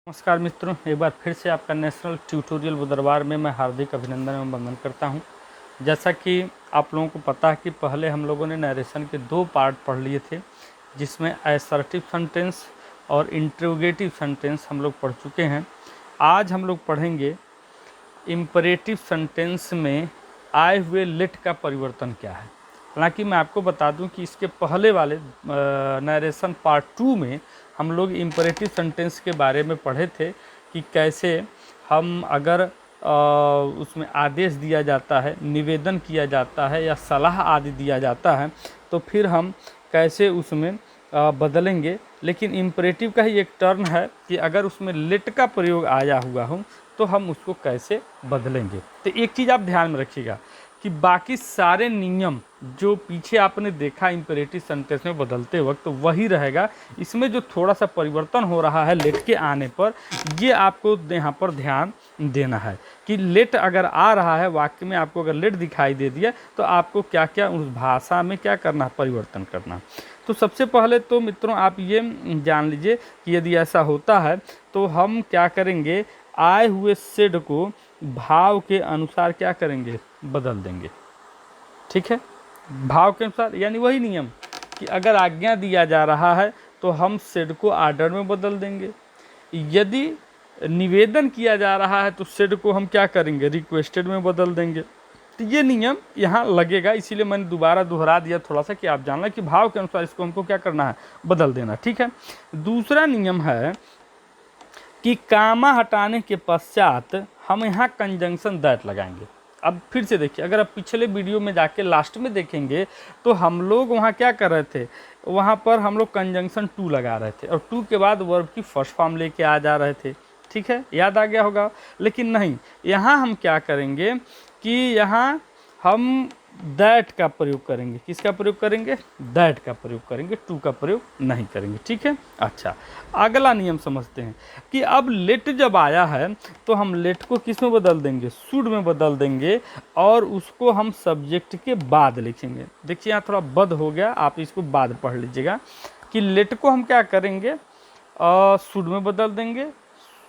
नमस्कार मित्रों, एक बार फिर से आपका नेशनल ट्यूटोरियल दरबार में मैं हार्दिक अभिनंदन एवं वंदन करता हूं। जैसा कि आप लोगों को पता है कि पहले हम लोगों ने नरेशन के 2 पार्ट पढ़ लिए थे, जिसमें असर्टिव सेंटेंस और इंट्रोगेटिव सेंटेंस हम लोग पढ़ चुके हैं। आज हम लोग पढ़ेंगे इम्परेटिव सेंटेंस में आए हुए लेट का परिवर्तन क्या है। हालांकि मैं आपको बता दूं कि इसके पहले वाले नरेशन पार्ट 2 में हम लोग इम्परेटिव सेंटेंस के बारे में पढ़े थे कि कैसे हम अगर उसमें आदेश दिया जाता है, निवेदन किया जाता है या सलाह आदि दिया जाता है तो फिर हम कैसे उसमें बदलेंगे। लेकिन इम्परेटिव का ही एक टर्न है कि अगर उसमें लेट का प्रयोग आया हुआ हो तो हम उसको कैसे बदलेंगे। तो एक चीज़ आप ध्यान में रखिएगा कि बाकी सारे नियम जो पीछे आपने देखा इम्परेटिव सेंटेंस में बदलते वक्त तो वही रहेगा। इसमें जो थोड़ा सा परिवर्तन हो रहा है लेट के आने पर, ये आपको यहाँ पर ध्यान देना है कि लेट अगर आ रहा है वाक्य में, आपको अगर लेट दिखाई दे दिया तो आपको क्या क्या उस भाषा में क्या करना है, परिवर्तन करना। तो सबसे पहले तो मित्रों आप ये जान लीजिए कि यदि ऐसा होता है तो हम क्या करेंगे, आए हुए सेड को भाव के अनुसार क्या करेंगे, बदल देंगे। ठीक है, भाव के अनुसार, यानी वही नियम कि अगर आज्ञा दिया जा रहा है तो हम सेड को आर्डर में बदल देंगे। यदि निवेदन किया जा रहा है तो सेड को हम क्या करेंगे, रिक्वेस्टेड में बदल देंगे। तो ये नियम यहाँ लगेगा, इसीलिए मैंने दोबारा दोहरा दिया थोड़ा सा कि आप जान लें कि भाव के अनुसार इसको हमको क्या करना है, बदल देना। ठीक है, दूसरा नियम है कि कामा हटाने के पश्चात हम यहाँ कंजंक्शन दैट लगाएंगे। अब फिर से देखिए, अगर आप पिछले वीडियो में जाके लास्ट में देखेंगे तो हम लोग वहाँ क्या कर रहे थे, वहाँ पर हम लोग कंजंक्शन टू लगा रहे थे और टू के बाद वर्ब की फर्स्ट फॉर्म लेके आ जा रहे थे। ठीक है, याद आ गया होगा। लेकिन नहीं, यहाँ हम क्या करेंगे कि यहाँ हम दैट का प्रयोग करेंगे। किसका प्रयोग करेंगे, दैट का प्रयोग करेंगे, टू का प्रयोग नहीं करेंगे। ठीक है, अच्छा अगला नियम समझते हैं कि अब लेट जब आया है तो हम लेट को किस में बदल देंगे, शुड में बदल देंगे और उसको हम सब्जेक्ट के बाद लिखेंगे। देखिए यहाँ थोड़ा बद हो गया, आप इसको बाद पढ़ लीजिएगा कि लेट को हम क्या करेंगे, शुड में बदल देंगे।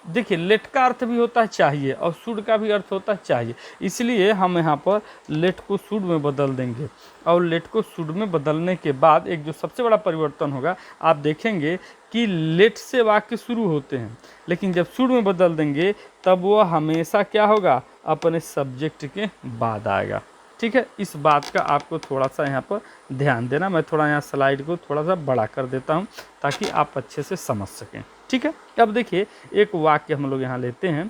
देखिए लेट का अर्थ भी होता है चाहिए और शुड का भी अर्थ होता है चाहिए, इसलिए हम यहाँ पर लेट को शुड में बदल देंगे। और लेट को शुड में बदलने के बाद एक जो सबसे बड़ा परिवर्तन होगा, आप देखेंगे कि लेट से वाक्य शुरू होते हैं, लेकिन जब शुड में बदल देंगे तब वह हमेशा क्या होगा, अपने सब्जेक्ट के बाद आएगा। ठीक है, इस बात का आपको थोड़ा सा यहाँ पर ध्यान देना। मैं थोड़ा यहाँ स्लाइड को थोड़ा सा बड़ा कर देता हूँ ताकि आप अच्छे से समझ सकें। ठीक है, अब देखिए एक वाक्य हम लोग यहाँ लेते हैं।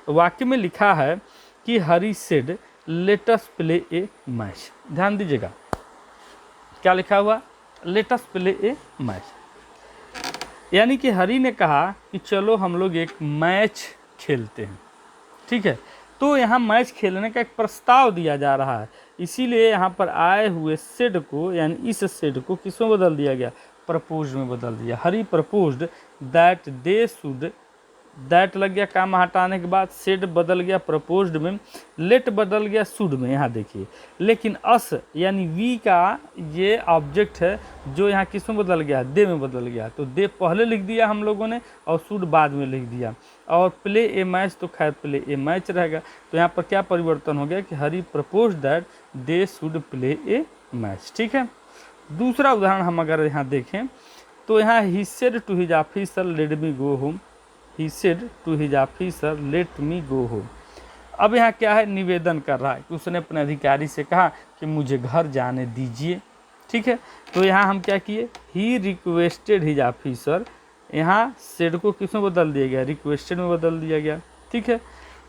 वाक्य में लिखा है कि Hari said let us play a match. ध्यान दीजिएगा क्या लिखा हुआ, let us play a match, यानी कि हरी ने कहा कि चलो हम लोग एक मैच खेलते हैं। ठीक है, तो यहाँ मैच खेलने का एक प्रस्ताव दिया जा रहा है, इसीलिए यहाँ पर आए हुए सेड को, यानी इस सेड को किस में बदल दिया गया, प्रपोज में बदल दिया। Hari proposed that they should, that लग गया काम हटाने के बाद, सेड बदल गया प्रपोज्ड में, लेट बदल गया शुड में। यहाँ देखिए, लेकिन अस यानी वी का ये ऑब्जेक्ट है जो यहाँ किस में बदल गया, दे में बदल गया। तो दे पहले लिख दिया हम लोगों ने और शुड बाद में लिख दिया, और प्ले ए मैच तो खैर प्ले ए मैच रहेगा। तो यहाँ पर क्या परिवर्तन हो गया कि Hari propose that they should play a match. ठीक है, दूसरा उदाहरण हम अगर यहाँ देखें तो यहाँ he said to his officer let me go home, he said to his officer let me go home. अब यहाँ क्या है, निवेदन कर रहा है कि उसने अपने अधिकारी से कहा कि मुझे घर जाने दीजिए। ठीक है, तो यहाँ हम क्या किए, ही रिक्वेस्टेड हिज ऑफिसर, यहाँ सेड को किस में बदल दिया गया, रिक्वेस्टेड में बदल दिया गया। ठीक है,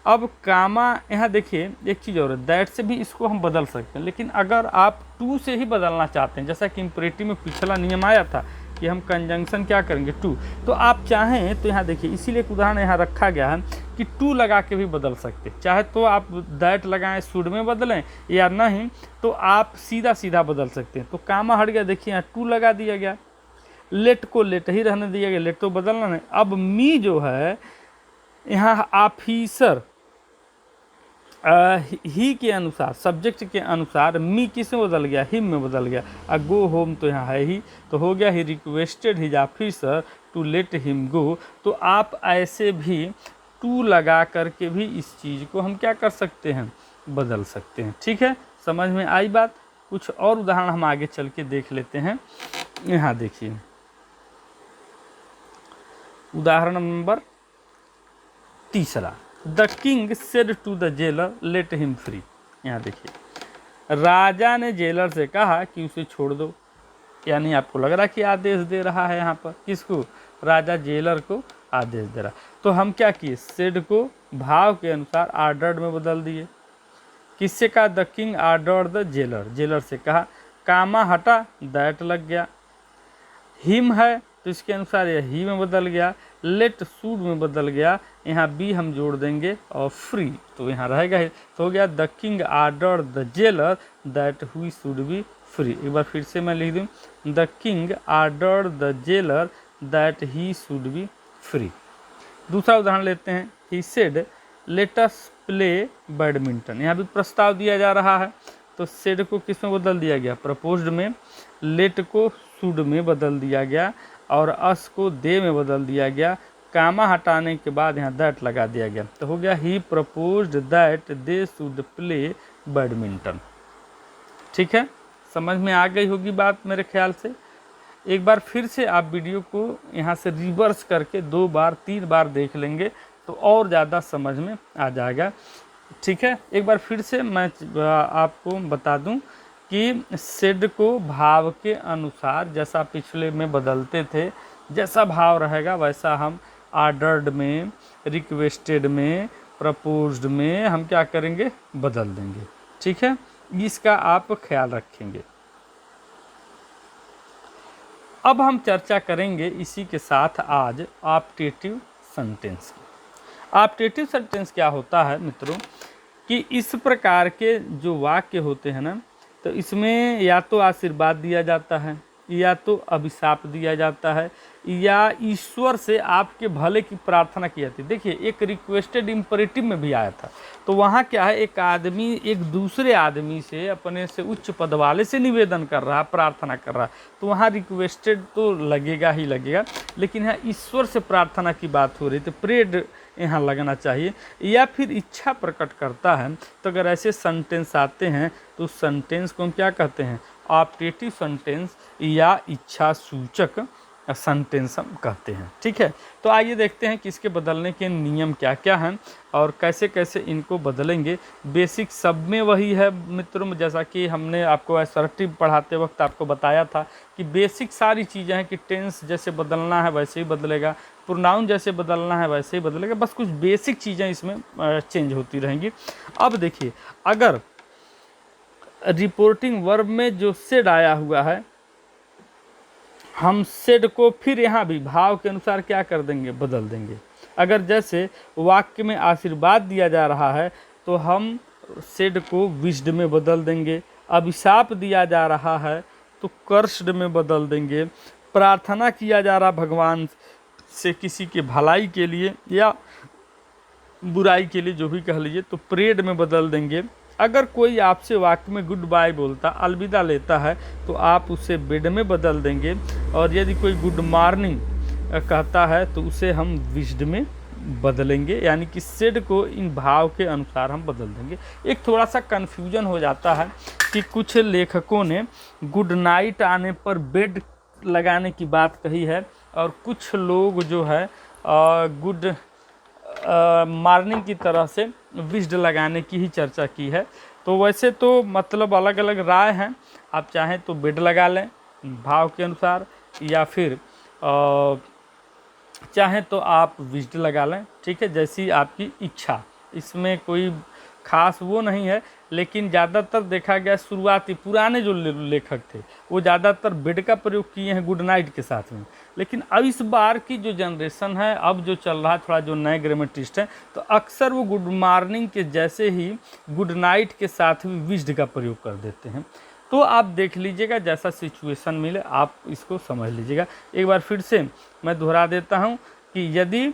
अब कामा, यहाँ देखिए एक चीज़ और है, दैट से भी इसको हम बदल सकते हैं, लेकिन अगर आप टू से ही बदलना चाहते हैं, जैसा कि इम्परेटिव में पिछला नियम आया था कि हम कंजंक्शन क्या करेंगे, टू, तो आप चाहें तो यहाँ देखिए, इसीलिए एक उदाहरण यहाँ रखा गया है कि टू लगा के भी बदल सकते, चाहे तो आप दैट लगाएं शुड में बदलें, या नहीं तो आप सीधा सीधा बदल सकते हैं। तो कामा हट गया, देखिए यहाँ टू लगा दिया गया, लेट को लेट ही रहने दिया गया, लेट तो बदलना नहीं। अब मी जो है यहाँ ऑफिसर, ही के अनुसार, सब्जेक्ट के अनुसार मी किस में बदल गया, हिम में बदल गया। गो होम तो यहाँ है ही, तो हो गया he requested his officer to let him go, तो आप ऐसे भी टू लगा करके भी इस चीज़ को हम क्या कर सकते हैं, बदल सकते हैं। ठीक है, समझ में आई बात। कुछ और उदाहरण हम आगे चल के देख लेते हैं। यहाँ देखिए उदाहरण नंबर 3, the king said to the jailer let him free. यहाँ देखिए राजा ने जेलर से कहा कि उसे छोड़ दो, यानी आपको लग रहा है कि आदेश दे रहा है यहाँ पर, किसको, राजा जेलर को आदेश दे रहा। तो हम क्या किए, सेड को भाव के अनुसार आर्डर्ड में बदल दिए। किससे कहा, the king order the jailer, jailer से कहा। कामा हटा, दैट लग गया। हिम है तो इसके अनुसार यह ही में बदल गया। लेट शुड में बदल गया, यहाँ बी हम जोड़ देंगे और फ्री तो यहाँ रहेगा ही। तो हो गया the king order the jailer that हुई शुड बी फ्री। एक बार फिर से मैं लिख दूँ, the king order the jailer that he should be free. दूसरा उदाहरण लेते हैं, he said let us play badminton. यहाँ भी प्रस्ताव दिया जा रहा है, तो सेड को किस में बदल दिया गया, प्रपोज्ड में। लेट को शुड में बदल दिया गया और अस को दे में बदल दिया गया। कामा हटाने के बाद यहाँ दैट लगा दिया गया, तो हो गया he proposed that they should play badminton. ठीक है, समझ में आ गई होगी बात मेरे ख्याल से। एक बार फिर से आप वीडियो को यहाँ से रिवर्स करके 2 बार 3 बार देख लेंगे तो और ज़्यादा समझ में आ जाएगा। ठीक है, एक बार फिर से मैं आपको बता दूं कि सेड को भाव के अनुसार जैसा पिछले में बदलते थे, जैसा भाव रहेगा वैसा हम आर्डर्ड में, रिक्वेस्टेड में, प्रपोज्ड में हम क्या करेंगे, बदल देंगे। ठीक है, इसका आप ख्याल रखेंगे। अब हम चर्चा करेंगे इसी के साथ आज ऑप्टेटिव सेंटेंस की। ऑप्टेटिव सेंटेंस क्या होता है मित्रों, कि इस प्रकार के जो वाक्य होते हैं ना, तो इसमें या तो आशीर्वाद दिया जाता है, या तो अभिशाप दिया जाता है, या ईश्वर से आपके भले की प्रार्थना की जाती है। देखिए एक रिक्वेस्टेड इम्परेटिव में भी आया था, तो वहाँ क्या है, एक आदमी एक दूसरे आदमी से, अपने से उच्च पद वाले से निवेदन कर रहा है, प्रार्थना कर रहा है, तो वहाँ रिक्वेस्टेड तो लगेगा ही लगेगा, लेकिन यहाँ ईश्वर से प्रार्थना की बात हो रही, तो प्रेड यहाँ लगना चाहिए। या फिर इच्छा प्रकट करता है, तो अगर ऐसे सेंटेंस आते हैं तो सेंटेंस को हम क्या कहते हैं, ऑप्टेटिव सेंटेंस या इच्छा सूचक सेंटेंस हम कहते हैं। ठीक है, तो आइए देखते हैं कि इसके बदलने के नियम क्या क्या हैं और कैसे कैसे इनको बदलेंगे। बेसिक सब में वही है मित्रों, जैसा कि हमने आपको असर्टिव पढ़ाते वक्त आपको बताया था कि बेसिक सारी चीज़ें हैं कि टेंस जैसे बदलना है वैसे ही बदलेगा, प्रोनाउन जैसे बदलना है वैसे ही बदलेगा, बस कुछ बेसिक चीज़ें इसमें चेंज होती रहेंगी। अब देखिए, अगर रिपोर्टिंग वर्ब में जो सेड आया हुआ है, हम सेड को फिर यहाँ भी भाव के अनुसार क्या कर देंगे, बदल देंगे। अगर जैसे वाक्य में आशीर्वाद दिया जा रहा है तो हम सेड को विश्ड में बदल देंगे। अभिशाप दिया जा रहा है तो कर्स्ड में बदल देंगे। प्रार्थना किया जा रहा भगवान से किसी के भलाई के लिए या बुराई के लिए, जो भी कह लीजिए, तो प्रेड में बदल देंगे। अगर कोई आपसे वाक्य में गुड बाय बोलता, अलविदा लेता है, तो आप उसे बेड में बदल देंगे। और यदि कोई गुड मॉर्निंग कहता है तो उसे हम विश्ड में बदलेंगे, यानी कि सेड को इन भाव के अनुसार हम बदल देंगे। एक थोड़ा सा कन्फ्यूजन हो जाता है कि कुछ लेखकों ने गुड नाइट आने पर बेड लगाने की बात कही है और कुछ लोग जो है गुड मॉर्निंग की तरह से विश्ड लगाने की ही चर्चा की है। तो वैसे तो मतलब अलग अलग राय हैं, आप चाहें तो बेड लगा लें भाव के अनुसार, या फिर चाहें तो आप विश्ड लगा लें। ठीक है, जैसी आपकी इच्छा, इसमें कोई खास वो नहीं है। लेकिन ज़्यादातर देखा गया शुरुआती पुराने जो लेखक थे वो ज़्यादातर बेड का प्रयोग किए हैं गुड नाइट के साथ में। लेकिन अब इस बार की जो जनरेशन है, अब जो चल रहा है, थोड़ा जो नए ग्रामेटिस्ट हैं, तो अक्सर वो गुड मॉर्निंग के जैसे ही गुड नाइट के साथ भी विश्ड का प्रयोग कर देते हैं। तो आप देख लीजिएगा, जैसा सिचुएशन मिले आप इसको समझ लीजिएगा। एक बार फिर से मैं दोहरा देता हूँ कि यदि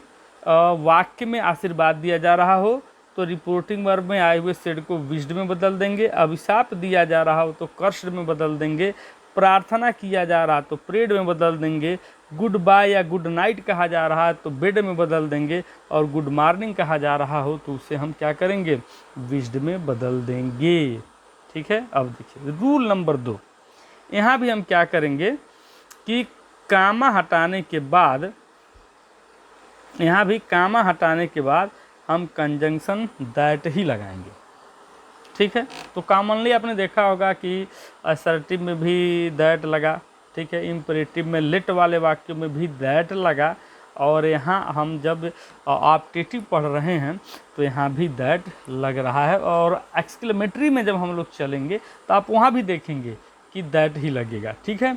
वाक्य में आशीर्वाद दिया जा रहा हो तो रिपोर्टिंग वर्ब में आए हुए सेड को विश्ड में बदल देंगे। अभिशाप दिया जा रहा हो तो कर्स्ड में बदल देंगे। प्रार्थना किया जा रहा तो प्रेड में बदल देंगे। गुड बाय या गुड नाइट कहा जा रहा है तो बेड में बदल देंगे, और गुड मॉर्निंग कहा जा रहा हो तो उसे हम क्या करेंगे, विश्ड में बदल देंगे। ठीक है, अब देखिए रूल नंबर 2, यहाँ भी हम क्या करेंगे कि कामा हटाने के बाद, यहाँ भी कामा हटाने के बाद हम कंजंक्शन दैट ही लगाएंगे। ठीक है, तो कॉमनली आपने देखा होगा कि असर्टिव में भी दैट लगा, ठीक है, इम्परेटिव में लेट वाले वाक्यों में भी दैट लगा, और यहाँ हम जब ऑप्टेटिव पढ़ रहे हैं तो यहाँ भी दैट लग रहा है, और एक्सक्लेमेटरी में जब हम लोग चलेंगे तो आप वहाँ भी देखेंगे कि दैट ही लगेगा। ठीक है,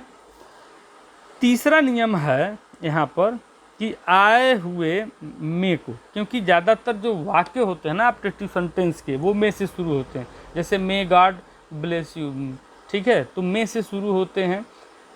तीसरा नियम है यहाँ पर कि आए हुए मे को, क्योंकि ज़्यादातर जो वाक्य होते हैं ना ऑप्टेटिव सेंटेंस के, वो मे से शुरू होते हैं, जैसे मे गॉड ब्लेस यू, ठीक है, तो मे से शुरू होते हैं,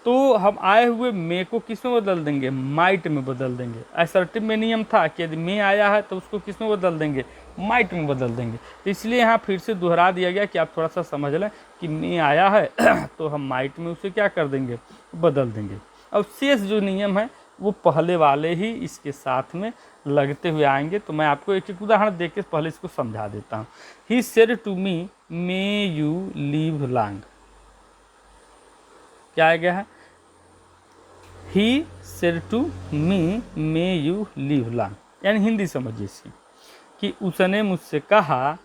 तो हम आए हुए मे को किस में बदल देंगे, माइट में बदल देंगे। असर्टिव में नियम था कि यदि मे आया है तो उसको किस में बदल देंगे, माइट में बदल देंगे। तो इसलिए यहाँ फिर से दोहरा दिया गया कि आप थोड़ा सा समझ लें कि मे आया है तो हम माइट में उसे क्या कर देंगे, बदल देंगे। अब शेष जो नियम है वो पहले वाले ही इसके साथ में लगते हुए आएंगे, तो मैं आपको एक एक उदाहरण देके पहले इसको समझा देता हूँ। He said to me may you live long, क्या आ गया है, he said to me may you live long, यानी हिंदी समझिए इसकी कि उसने मुझसे कहा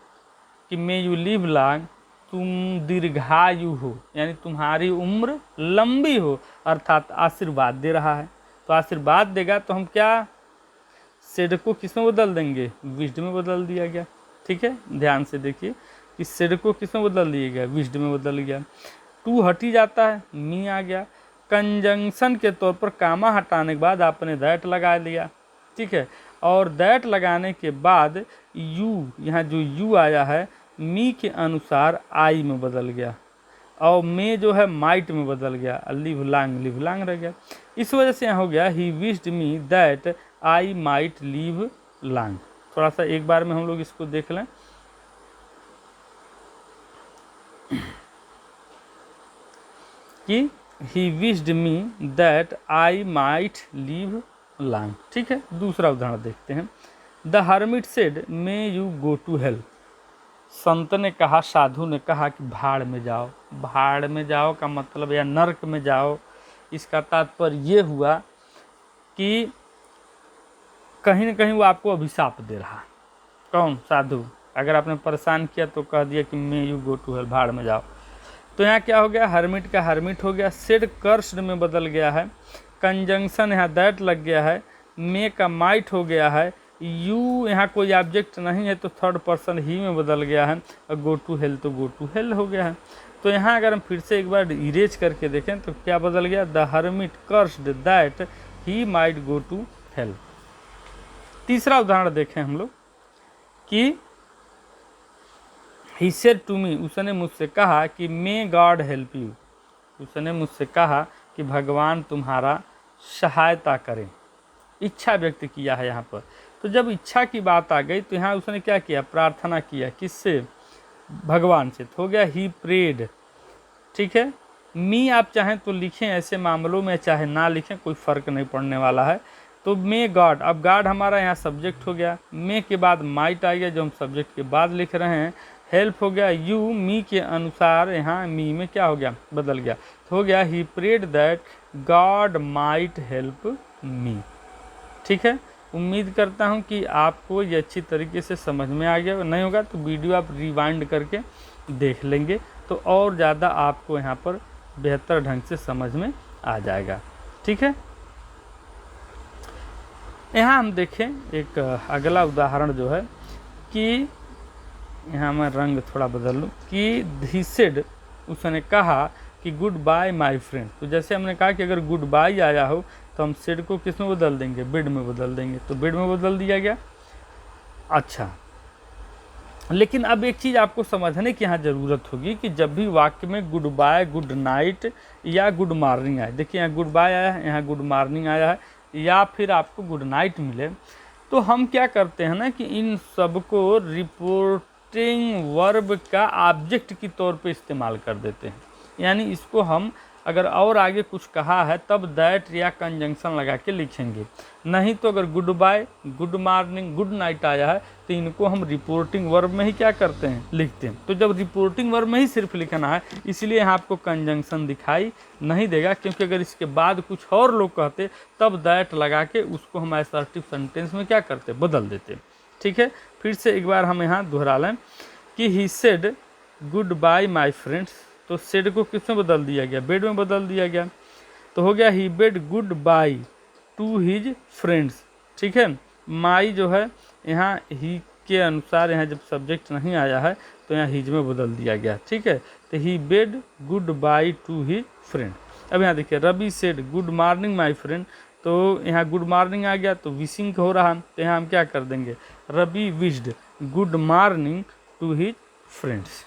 कि मे यू लीव लॉन्ग, तुम दीर्घायु हो, यानी तुम्हारी उम्र लंबी हो, अर्थात आशीर्वाद दे रहा है। तो आशीर्वाद देगा तो हम क्या, सेड को किस में बदल देंगे, विश्ड में बदल दिया गया। ठीक है, ध्यान से देखिए कि सेड को किस में बदल दिया गया, विश्ड में बदल गया। टू हटी जाता है, मी आ गया। कंजंक्शन के तौर पर कामा हटाने के बाद आपने दैट लगा दिया। ठीक है, और दैट लगाने के बाद यू, यहाँ जो यू आया है मी के अनुसार आई में बदल गया, और मे जो है माइट में बदल गया, लिव लॉन्ग रह गया। इस वजह से यहाँ हो गया ही wished me that I might live long. थोड़ा सा एक बार में हम लोग इसको देख लें कि he wished me that I might live long. ठीक है, दूसरा उदाहरण देखते हैं। The hermit said may you go to hell, संत ने कहा, साधु ने कहा कि भाड़ में जाओ। भाड़ में जाओ का मतलब या नरक में जाओ, इसका तात्पर्य ये हुआ कि कहीं ना कहीं वो आपको अभिशाप दे रहा। कौन, साधु। अगर आपने परेशान किया तो कह दिया कि may you go to hell, भाड़ में जाओ। तो यहाँ क्या हो गया, हर्मिट का हर्मिट हो गया, सेड कर्स्ड में बदल गया है, कंजंक्शन यहाँ दैट लग गया है, मे का माइट हो गया है, यू यहाँ कोई ऑब्जेक्ट नहीं है तो थर्ड पर्सन ही में बदल गया है, और गो टू हेल तो गो टू हेल हो गया है। तो यहाँ अगर हम फिर से एक बार इरेज करके देखें तो क्या बदल गया, the hermit cursed that he might go to hell. तीसरा उदाहरण देखें हम लोग कि ही सेड टू मी, उसने मुझसे कहा कि मे गॉड हेल्प यू, उसने मुझसे कहा कि भगवान तुम्हारा सहायता करें। इच्छा व्यक्त किया है यहाँ पर। तो जब इच्छा की बात आ गई तो यहाँ उसने क्या किया, प्रार्थना किया, किससे, भगवान से। तो हो गया ही प्रेड। ठीक है, मी आप चाहें तो लिखें ऐसे मामलों में, चाहे ना लिखें, कोई फ़र्क नहीं पड़ने वाला है। तो मे गॉड, अब गॉड हमारा यहाँ सब्जेक्ट हो गया, मे के बाद माइट आ गया जो हम सब्जेक्ट के बाद लिख रहे हैं, हेल्प हो गया, यू मी के अनुसार यहाँ मी में क्या हो गया, बदल गया। तो हो गया he prayed that God might help me. ठीक है, उम्मीद करता हूँ कि आपको ये अच्छी तरीके से समझ में आ गया। नहीं होगा तो वीडियो आप रिवाइंड करके देख लेंगे तो और ज़्यादा आपको यहाँ पर बेहतर ढंग से समझ में आ जाएगा। ठीक है, यहाँ हम देखें एक अगला उदाहरण जो है कि यहाँ मैं रंग थोड़ा बदल लूँ कि ही सेड, उसने कहा कि गुड बाय माई फ्रेंड। तो जैसे हमने कहा कि अगर गुड बाय आया हो तो हम सेड को किस में बदल देंगे, बिड में बदल देंगे। तो बिड में बदल दिया गया। अच्छा, लेकिन अब एक चीज़ आपको समझने की यहाँ ज़रूरत होगी कि जब भी वाक्य में गुड बाय, गुड नाइट या गुड मॉर्निंग आए, देखिए यहाँ गुड बाय आया है, यहाँ गुड मॉर्निंग आया है, या फिर आपको गुड नाइट मिले, तो हम क्या करते हैं ना कि इन सबको रिपोर्टिंग वर्ब का ऑब्जेक्ट के तौर पे इस्तेमाल कर देते हैं। यानी इसको हम अगर और आगे कुछ कहा है तब दैट या कंजंक्शन लगा के लिखेंगे। नहीं तो अगर goodbye, good morning, good night आया है तो इनको हम रिपोर्टिंग वर्ब में ही क्या करते हैं, लिखते हैं। तो जब रिपोर्टिंग वर्ब में ही सिर्फ लिखना है, इसलिए यहाँ आपको कंजंक्शन दिखाई नहीं देगा, क्योंकि अगर इसके बाद कुछ और लोग कहते तब दैट लगा के उसको हम असर्टिव सेंटेंस में क्या करते, बदल देते। ठीक है, फिर से एक बार हम यहाँ दोहरा लें कि he said good bye my friends. तो सेड को किस में बदल दिया गया, बेड में बदल दिया गया। तो हो गया he bade good bye to his friends. ठीक है, माई जो है यहाँ ही के अनुसार यहाँ जब सब्जेक्ट नहीं आया है तो यहाँ हिज में बदल दिया गया। ठीक है, तो he bade good bye to his friend. अब यहाँ देखिए Ravi said good morning my friend. तो यहाँ गुड मॉर्निंग आ गया तो विशिंग हो रहा, तो यहाँ हम क्या कर देंगे, Ravi wished good morning to his friends.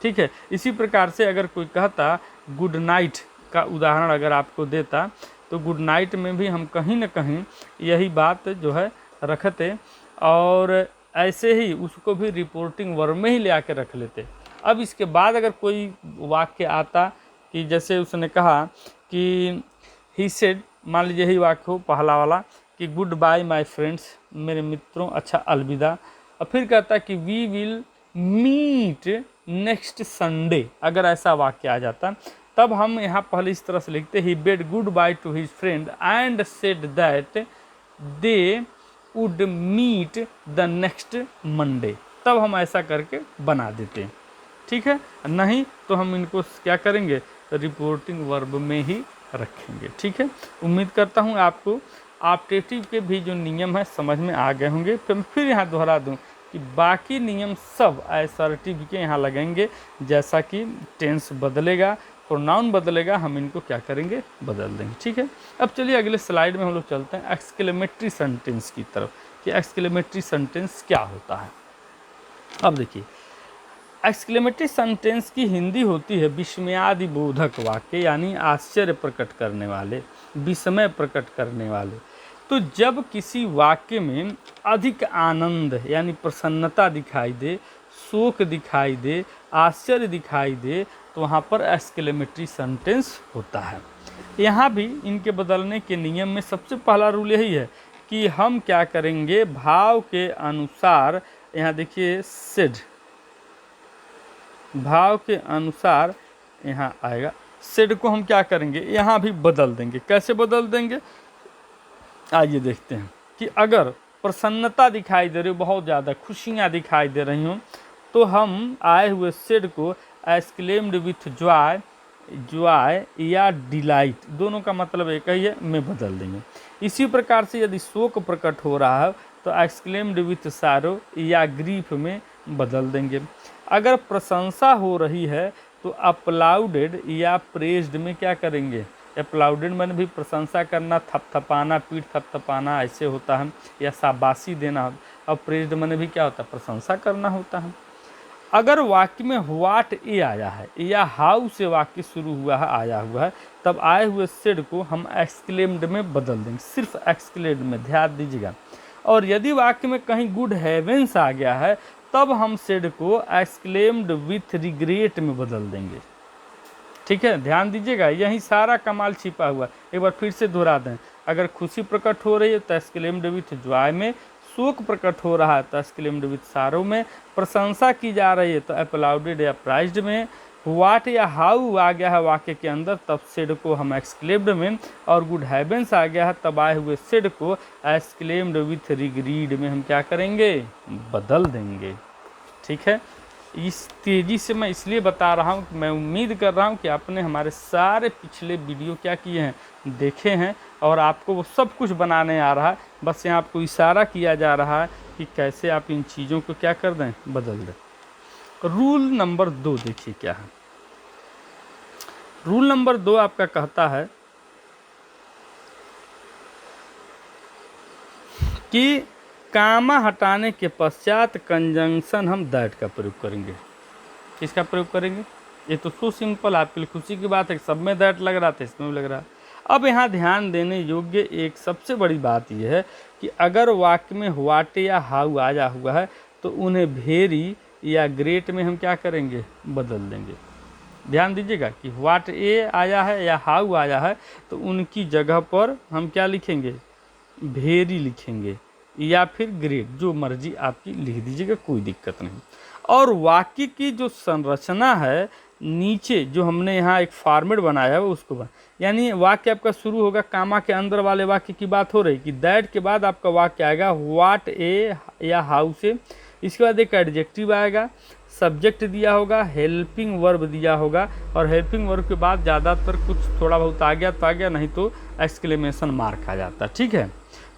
ठीक है, इसी प्रकार से अगर कोई कहता गुड नाइट का उदाहरण अगर आपको देता तो गुड नाइट में भी हम कहीं ना कहीं यही बात जो है रखते और ऐसे ही उसको भी रिपोर्टिंग वर्ब में ही ले आके रख लेते। अब इसके बाद अगर कोई वाक्य आता कि जैसे उसने कहा कि ही सेड, मान लीजिए यही वाक्य हो पहला वाला कि गुड बाय माय फ्रेंड्स, मेरे मित्रों अच्छा अलविदा। और फिर कहता कि we will meet next Sunday, अगर ऐसा वाक्य आ जाता तब हम यहाँ पहले इस तरह से लिखते he bade good bye to his friend and said that they would meet the next Monday, तब हम ऐसा करके बना देते। ठीक है, नहीं तो हम इनको क्या करेंगे, रिपोर्टिंग वर्ब में ही रखेंगे। ठीक है, उम्मीद करता हूँ आपको ऑप्टेटिव के भी जो नियम है समझ में आ गए होंगे। फिर यहाँ दोहरा दूँ कि बाकी नियम सब असर्टिव के यहाँ लगेंगे, जैसा कि टेंस बदलेगा, प्रोनाउन बदलेगा, हम इनको क्या करेंगे, बदल देंगे। ठीक है, अब चलिए अगले स्लाइड में हम लोग चलते हैं एक्सक्लेमेटरी सेंटेंस की तरफ कि एक्सक्लेमेटरी सेंटेंस क्या होता है। अब देखिए एक्सक्लेमेटरी सेंटेंस की हिंदी होती है विस्मयादि बोधक वाक्य, यानी आश्चर्य प्रकट करने वाले, विस्मय प्रकट करने वाले। तो जब किसी वाक्य में अधिक आनंद यानी प्रसन्नता दिखाई दे, शोक दिखाई दे, आश्चर्य दिखाई दे, तो वहाँ पर एक्सक्लेमेटरी सेंटेंस होता है। यहाँ भी इनके बदलने के नियम में सबसे पहला रूल यही है कि हम क्या करेंगे, भाव के अनुसार, यहाँ देखिए सेड, भाव के अनुसार यहाँ आएगा, सेड को हम क्या करेंगे, यहाँ भी बदल देंगे। कैसे बदल देंगे, आइए देखते हैं कि अगर प्रसन्नता दिखाई दे रही हो, बहुत ज़्यादा खुशियाँ दिखाई दे रही हों, तो हम आए हुए सेड को एक्सक्लेम्ड विथ जॉय, जॉय या डिलाइट, दोनों का मतलब एक ही है, में बदल देंगे। इसी प्रकार से यदि शोक प्रकट हो रहा है तो एक्सक्लेम्ड विथ सैरो या ग्रीफ में बदल देंगे। अगर प्रशंसा हो रही है तो अप्लाउडेड या प्रेज्ड में क्या करेंगे, अप्लाउडेड मैंने भी प्रशंसा करना, थपथपाना, पीठ थपथपाना ऐसे होता है, या शाबाशी देना। और प्रेज्ड मैंने भी क्या होता है, प्रशंसा करना होता है। अगर वाक्य में व्हाट ए आया है या हाउ से वाक्य शुरू हुआ है, आया हुआ है, तब आए हुए सेड को हम एक्सक्लेम्ड में बदल देंगे, सिर्फ एक्सक्लेम्ड में, ध्यान दीजिएगा। और यदि वाक्य में कहीं गुड हेवेंस आ गया है तब हम सेड को एक्सक्लेम्ड विथ रिग्रेट में बदल देंगे। ठीक है, ध्यान दीजिएगा, यही सारा कमाल छिपा हुआ। एक बार फिर से दोहरा दें, अगर खुशी प्रकट हो रही है तो एक्सक्लेम्ड विथ जॉय में, शोक प्रकट हो रहा है तो एक्सक्लेम्ड विथ सारो में, प्रशंसा की जा रही है तो अपलाउडेड या प्राइज्ड में, व्हाट या हाउ आ गया है वाक्य के अंदर तब सेड को हम एक्सक्लेम्ड में, और गुड हेवेंस आ गया है तब आए हुए सेड को एक्सक्लेम्ड विथ रिग्रीड में हम क्या करेंगे, बदल देंगे। ठीक है, इस तेज़ी से मैं इसलिए बता रहा हूँ कि मैं उम्मीद कर रहा हूँ कि आपने हमारे सारे पिछले वीडियो क्या किए हैं, देखे हैं, और आपको वो सब कुछ बनाने आ रहा है। बस यहाँ आपको इशारा किया जा रहा है कि कैसे आप इन चीज़ों को क्या कर दें, बदल दें। रूल नंबर 2 देखिए क्या है। रूल नंबर 2 आपका कहता है कि कामा हटाने के पश्चात कंजंक्शन हम दैट का प्रयोग करेंगे। किसका प्रयोग करेंगे, ये तो सो सिंपल, आपके लिए खुशी की बात है, सब में दैट लग रहा था, इसमें भी लग रहा है। अब यहाँ ध्यान देने योग्य एक सबसे बड़ी बात यह है कि अगर वाक्य में व्हाट या हाउ आया हुआ है तो उन्हें वेरी या ग्रेट में हम क्या करेंगे, बदल देंगे। ध्यान दीजिएगा कि व्हाट ए आया है या हाउ आया है, तो उनकी जगह पर हम क्या लिखेंगे, वेरी लिखेंगे या फिर ग्रेट, जो मर्जी आपकी लिख दीजिएगा, कोई दिक्कत नहीं। और वाक्य की जो संरचना है नीचे जो हमने यहाँ एक फॉर्मेट बनाया है उसको यानी वाक्य आपका शुरू होगा, कामा के अंदर वाले वाक्य की बात हो रही कि दैट के बाद आपका वाक्य आएगा व्हाट ए या हाउ से, इसके बाद एक एडजेक्टिव आएगा, सब्जेक्ट दिया होगा, हेल्पिंग वर्ब दिया होगा, और हेल्पिंग वर्ब के बाद ज़्यादातर कुछ थोड़ा बहुत आ गया तो आ गया, नहीं तो एक्सक्लेमेशन मार्क आ जाता। ठीक है,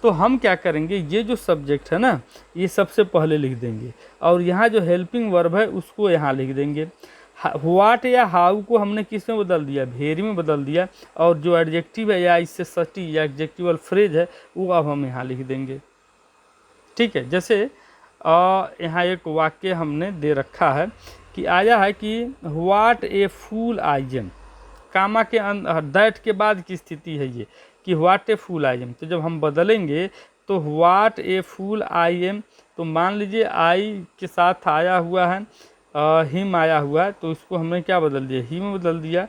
तो हम क्या करेंगे, ये जो सब्जेक्ट है ना ये सबसे पहले लिख देंगे, और यहाँ जो हेल्पिंग वर्ब है उसको यहाँ लिख देंगे। व्हाट या हाउ को हमने किस में बदल दिया, वेरी में बदल दिया, और जो एडजेक्टिव है या इससे सटी या एडजेक्टिवल फ्रेज है वो अब हम यहाँ लिख देंगे। ठीक है, जैसे यहाँ एक वाक्य हमने दे रखा है कि आया है कि what A fool I am, कामा के अंदर दैट के बाद की स्थिति है ये कि what A fool I am, तो जब हम बदलेंगे तो what A fool I am, तो मान लीजिए आई के साथ आया हुआ है हिम आया हुआ है, तो इसको हमने क्या बदल दिया, ही में बदल दिया।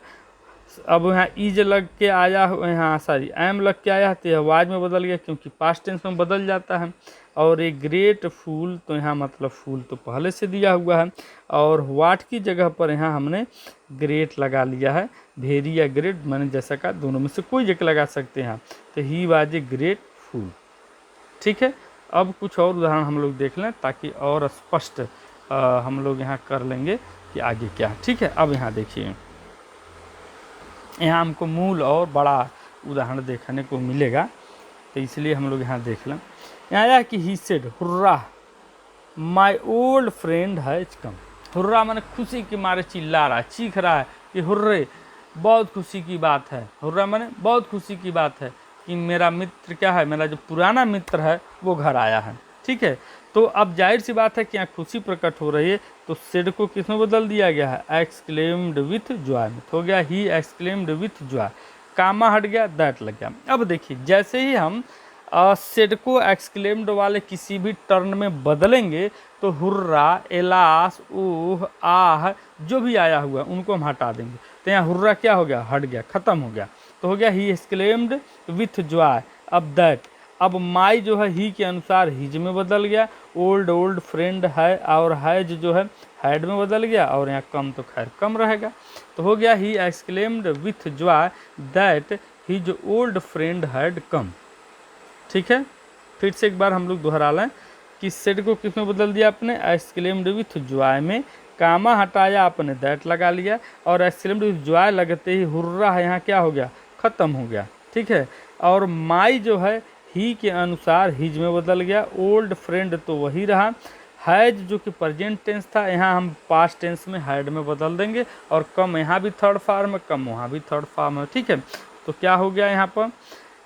अब यहाँ ईज लग के आया, यहाँ सॉरी एम लग के आया तो यह वाज में बदल गया, क्योंकि पास्ट टेंस में बदल जाता है। और एक ग्रेट फूल, तो यहाँ मतलब फूल तो पहले से दिया हुआ है, और वाट की जगह पर यहाँ हमने ग्रेट लगा लिया है। वेरी या ग्रेट मैंने जैसा कहा दोनों में से कोई एक लगा सकते हैं, तो ही वाज ए ग्रेट फूल। ठीक है, अब कुछ और उदाहरण हम लोग देख लें ताकि और स्पष्ट हम लोग यहाँ कर लेंगे कि आगे क्या है। ठीक है, अब यहाँ देखिए, यहाँ हमको मूल और बड़ा उदाहरण देखने को मिलेगा, तो इसलिए हम लोग यहाँ देख लें। यहाँ आया कि he said hurrah my old friend has come. Hurrah माने खुशी के मारे चिल्ला रहा है, चीख रहा है कि हुर्रे बहुत खुशी की बात है। हुर्रा माने बहुत खुशी की बात है कि मेरा मित्र क्या है, मेरा जो पुराना मित्र है वो घर आया है। ठीक है, तो अब जाहिर सी बात है कि यहाँ खुशी प्रकट हो रही है, तो सेड को किस में बदल दिया गया है, एक्सक्लेम्ड विथ जॉय में, हो गया ही एक्सक्लेम्ड विथ जॉय, कामा हट गया, दैट लग गया। अब देखिए जैसे ही हम सेड को एक्सक्लेम्ड वाले किसी भी टर्न में बदलेंगे तो हुर्रा, एलास, ऊह, आह जो भी आया हुआ उनको हम हटा देंगे, तो यहाँ हुर्रा क्या हो गया, हट गया, खत्म हो गया, तो हो गया ही एक्सक्लेम्ड विथ जॉय। अब दैट, अब माई जो है ही के अनुसार हिज में बदल गया, ओल्ड फ्रेंड है और हैज जो है हैड में बदल गया, और यहाँ कम तो खैर कम रहेगा, तो हो गया he exclaimed with Joy that his old friend had come. ठीक है, फिर से एक बार हम लोग दोहरा लें कि सेड को किस में बदल दिया आपने, एक्सक्लेम्ड विथ जॉय में, कामा हटाया आपने दैट लगा लिया, और एक्सक्लेम्ड विथ जॉय लगते ही हुर्रा है यहाँ क्या हो गया, ख़त्म हो गया। ठीक है, और माई जो है ही के अनुसार हिज में बदल गया, ओल्ड फ्रेंड तो वही रहा, हैज जो कि प्रेजेंट टेंस था यहाँ हम पास्ट टेंस में हैड में बदल देंगे, और कम यहाँ भी थर्ड फॉर्म है, कम वहाँ भी थर्ड फॉर्म है। ठीक है, तो क्या हो गया यहाँ पर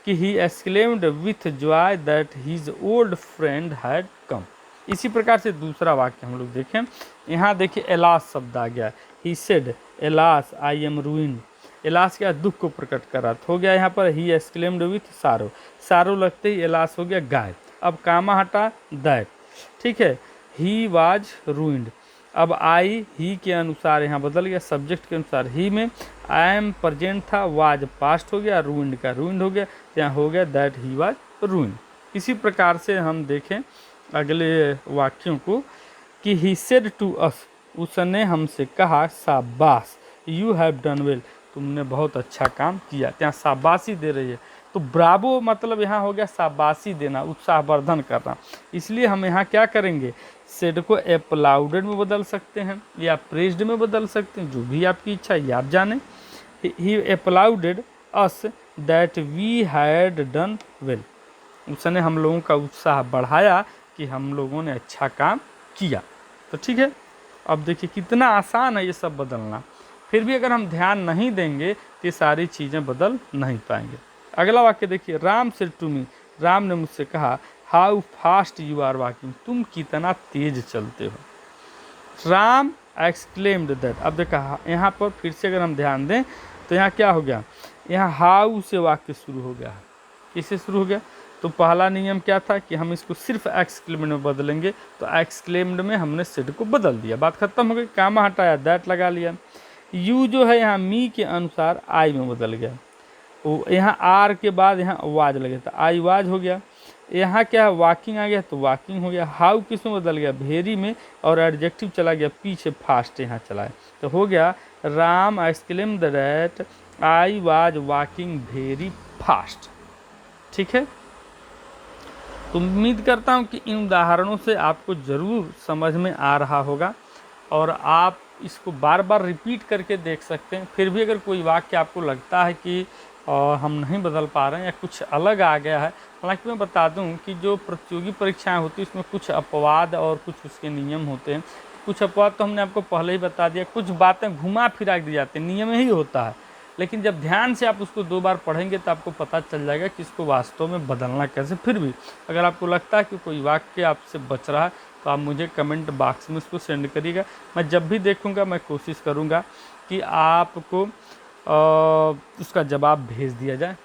कि he exclaimed with Joy that his old friend had come. इसी प्रकार से दूसरा वाक्य हम लोग देखें, यहाँ देखिए एलास शब्द आ गया, he said alas I am ruined, alas क्या दुख को प्रकट कर रहा, हो गया यहाँ पर ही एक्सक्लेम्ड विथ सारो, सारो लगते ही एलास हो गया गाय, अब कामा हटा दैट। ठीक है, ही वाज रूइंड, अब आई ही के अनुसार यहाँ बदल गया, सब्जेक्ट के अनुसार ही में, आई एम प्रेजेंट था, वाज पास्ट हो गया, रूइंड का रूइंड हो गया, तो यहाँ हो गया दैट ही वाज रूइंड। इसी प्रकार से हम देखें अगले वाक्यों को कि ही सेड टू अस, उसने हमसे कहा शाबाश, यू हैव डन वेल, तुमने बहुत अच्छा काम किया, यहाँ शाबाशी दे रही है, तो ब्रावो मतलब यहाँ हो गया शाबाशी देना, उत्साहवर्धन करना, इसलिए हम यहाँ क्या करेंगे, सेड को एप्लाउडेड में बदल सकते हैं या प्रेज्ड में बदल सकते हैं, जो भी आपकी इच्छा है आप जाने। He applauded us that we had done well, उसने हम लोगों का उत्साह बढ़ाया कि हम लोगों ने अच्छा काम किया। तो ठीक है, अब देखिए कितना आसान है ये सब बदलना, फिर भी अगर हम ध्यान नहीं देंगे तो ये सारी चीज़ें बदल नहीं पाएंगे। अगला वाक्य देखिए, Ram said to me, Ram ने मुझसे कहा how fast you are walking, तुम कितना तेज चलते हो। राम एक्सक्लेम्ड दैट, अब देखा यहाँ पर फिर से अगर हम ध्यान दें तो यहाँ क्या हो गया, यहाँ हाउ से वाक्य शुरू हो गया, किससे शुरू हो गया, तो पहला नियम क्या था कि हम इसको सिर्फ एक्सक्लेम्ड में बदलेंगे, तो एक्सक्लेम्ड में हमने सेड को बदल दिया, बात खत्म हो गई, कामा हटाया दैट लगा लिया। यू जो है यहाँ मी के अनुसार आई में बदल गया। वो यहाँ आर के बाद यहाँ वाज लगे तो आई वाज हो गया। यहाँ क्या है वॉकिंग आ गया तो वॉकिंग हो गया। हाउ किस में बदल गया, वेरी में, और एडजेक्टिव चला गया पीछे फास्ट यहाँ चला है तो हो गया Ram exclaim the that I was walking very fast. ठीक है, तो उम्मीद करता हूँ कि इन उदाहरणों से आपको ज़रूर समझ में आ रहा होगा और आप इसको बार बार रिपीट करके देख सकते हैं। फिर भी अगर कोई वाक्य आपको लगता है कि हम नहीं बदल पा रहे हैं या कुछ अलग आ गया है, हालांकि मैं बता दूं कि जो प्रतियोगी परीक्षाएं होती हैं उसमें कुछ अपवाद और कुछ उसके नियम होते हैं। कुछ अपवाद तो हमने आपको पहले ही बता दिया, कुछ बातें घुमा फिरा दी जाती हैं, नियम ही होता है, लेकिन जब ध्यान से आप उसको 2 बार पढ़ेंगे तो आपको पता चल जाएगा कि इसको वास्तव में बदलना कैसे। फिर भी अगर आपको लगता है कि कोई वाक्य आपसे बच रहा है तो आप मुझे कमेंट बॉक्स में उसको सेंड करिएगा। मैं जब भी देखूंगा मैं कोशिश करूंगा कि आपको उसका जवाब भेज दिया जाए।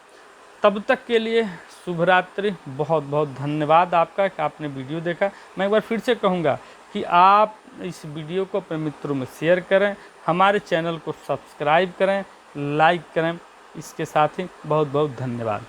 तब तक के लिए शुभ रात्रि। बहुत बहुत धन्यवाद आपका कि आपने वीडियो देखा। मैं एक बार फिर से कहूँगा कि आप इस वीडियो को अपने मित्रों में शेयर करें, हमारे चैनल को सब्सक्राइब करें, लाइक करें। इसके साथ ही बहुत बहुत धन्यवाद।